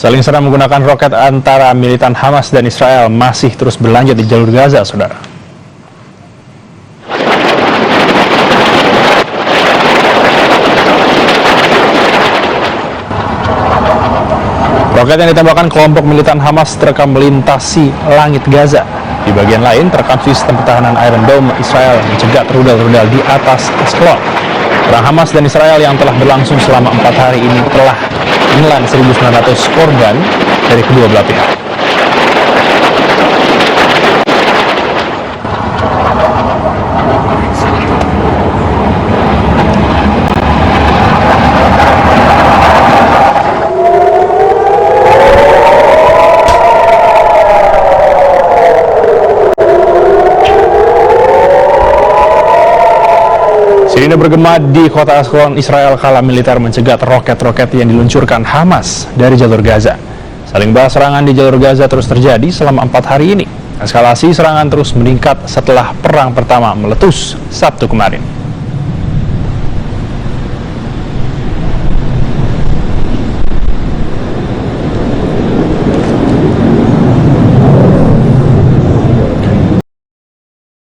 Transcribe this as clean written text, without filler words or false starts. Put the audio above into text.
Saling serang menggunakan roket antara militan Hamas dan Israel masih terus berlanjut di jalur Gaza, saudara. Roket yang ditembakkan kelompok militan Hamas terekam melintasi langit Gaza. Di bagian lain terekam sistem pertahanan Iron Dome Israel mencegat rudal-rudal di atas Askelon. Perang Hamas dan Israel yang telah berlangsung selama 4 hari ini telah menelan 1.900 korban dari kedua belah pihak. Sirine bergema di kota Askelon, Israel kala militer mencegat roket-roket yang diluncurkan Hamas dari jalur Gaza. Saling balas serangan di jalur Gaza terus terjadi selama 4 hari ini. Eskalasi serangan terus meningkat setelah perang pertama meletus Sabtu kemarin.